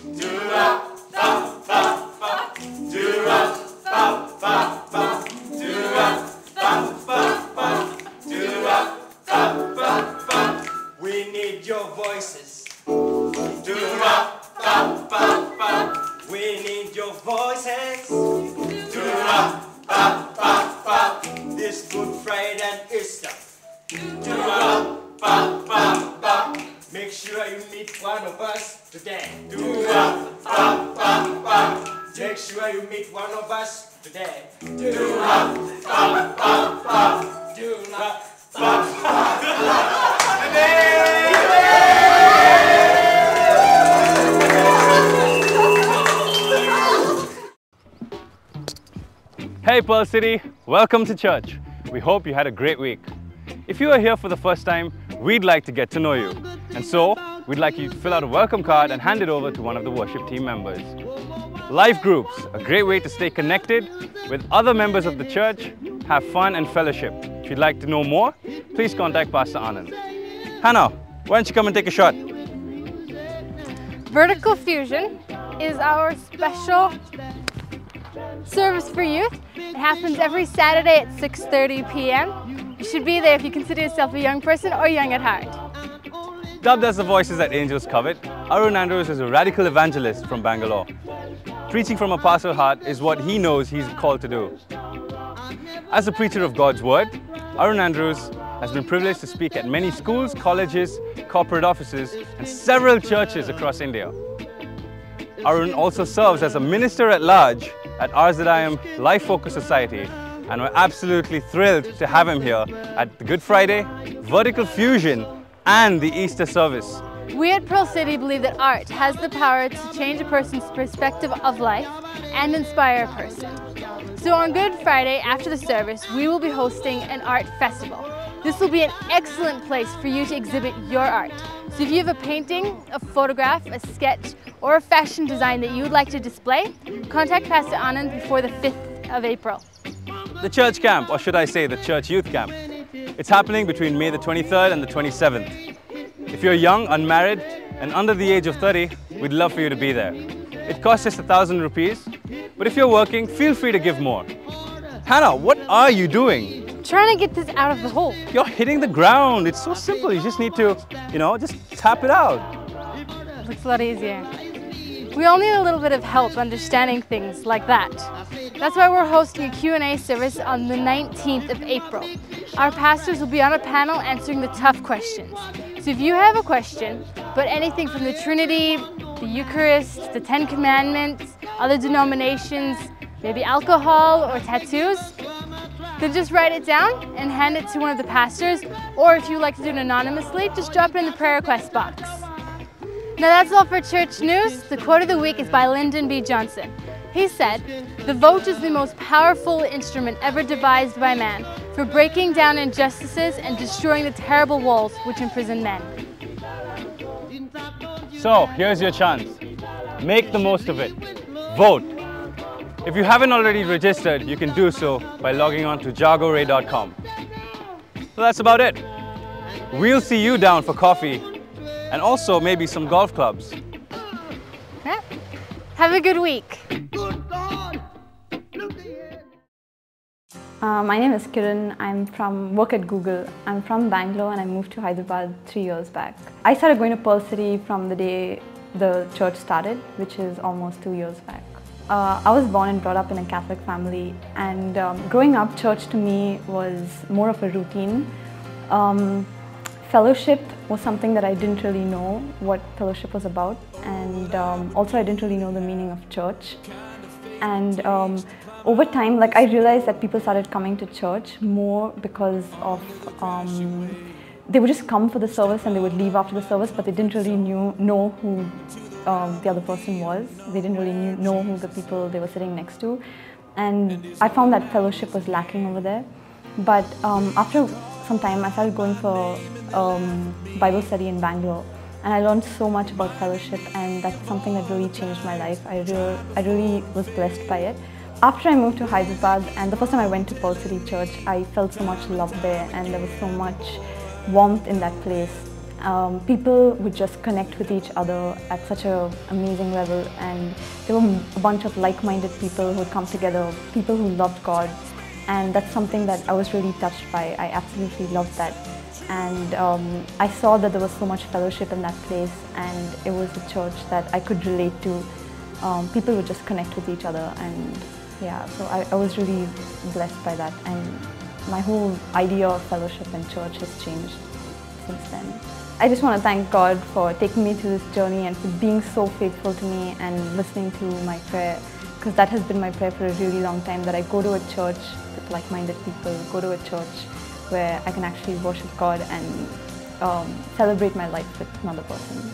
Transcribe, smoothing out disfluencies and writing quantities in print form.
We need your voices. We need your voices. This Good Friday and Easter. Make sure you meet one of us today. Make sure you meet one of us today. Hey Pearl City, welcome to church. We hope you had a great week. If you are here for the first time, we'd like to get to know you. And so, we'd like you to fill out a welcome card and hand it over to one of the worship team members. Life groups, a great way to stay connected with other members of the church, have fun and fellowship. If you'd like to know more, please contact Pastor Anand. Hannah, why don't you come and take a shot? Vertical Fusion is our special service for youth. It happens every Saturday at 6:30 p.m. You should be there if you consider yourself a young person or young at heart. Dubbed as the Voices that Angels Covet, Arun Andrews is a radical evangelist from Bangalore. Preaching from a pastoral heart is what he knows he's called to do. As a preacher of God's Word, Arun Andrews has been privileged to speak at many schools, colleges, corporate offices, and several churches across India. Arun also serves as a minister at large at RZIM Life Focus Society, and we're absolutely thrilled to have him here at the Good Friday, Vertical Fusion, and the Easter service. We at Pearl City believe that art has the power to change a person's perspective of life and inspire a person. So on Good Friday, after the service, we will be hosting an art festival. This will be an excellent place for you to exhibit your art. So if you have a painting, a photograph, a sketch, or a fashion design that you would like to display, contact Pastor Anand before the 5th of April. The church camp, or should I say the church youth camp. It's happening between May the 23rd and the 27th. If you're young, unmarried, and under the age of 30, we'd love for you to be there. It costs just 1,000 rupees, but if you're working, feel free to give more. Hannah, what are you doing? Trying to get this out of the hole. You're hitting the ground. It's so simple. You just need to, just tap it out. Looks a lot easier. We all need a little bit of help understanding things like that. That's why we're hosting a Q&A service on the 19th of April. Our pastors will be on a panel answering the tough questions. So if you have a question, but anything from the Trinity, the Eucharist, the Ten Commandments, other denominations, maybe alcohol or tattoos, then just write it down and hand it to one of the pastors, or if you like to do it anonymously, just drop it in the prayer request box. Now that's all for church news. The quote of the week is by Lyndon B. Johnson. He said, "The vote is the most powerful instrument ever devised by man for breaking down injustices and destroying the terrible walls which imprison men." So, here's your chance. Make the most of it. Vote. If you haven't already registered, you can do so by logging on to jagoray.com. So that's about it. We'll see you down for coffee and also maybe some golf clubs. Yeah. Have a good week. My name is Kiran. work at Google. I'm from Bangalore and I moved to Hyderabad 3 years back. I started going to Pearl City from the day the church started, which is almost 2 years back. I was born and brought up in a Catholic family, and growing up, church to me was more of a routine. Fellowship was something that I didn't really know what fellowship was about, and also I didn't really know the meaning of church. And over time, I realized that people started coming to church more because of they would just come for the service and they would leave after the service, but they didn't really know who the other person was. They didn't really know who the people they were sitting next to. And I found that fellowship was lacking over there. But after some time, I started going for Bible study in Bangalore. And I learned so much about fellowship, and that's something that really changed my life. I really was blessed by it. After I moved to Hyderabad, and the first time I went to Pearl City Church, I felt so much love there, and there was so much warmth in that place. People would just connect with each other at such an amazing level, and there were a bunch of like-minded people who would come together, people who loved God, and that's something that I was really touched by. I absolutely loved that, and I saw that there was so much fellowship in that place, and it was a church that I could relate to. People would just connect with each other, and yeah, so I was really blessed by that, and my whole idea of fellowship and church has changed since then. I just want to thank God for taking me through this journey and for being so faithful to me and listening to my prayer, because that has been my prayer for a really long time, that I go to a church with like-minded people, go to a church where I can actually worship God and celebrate my life with another person.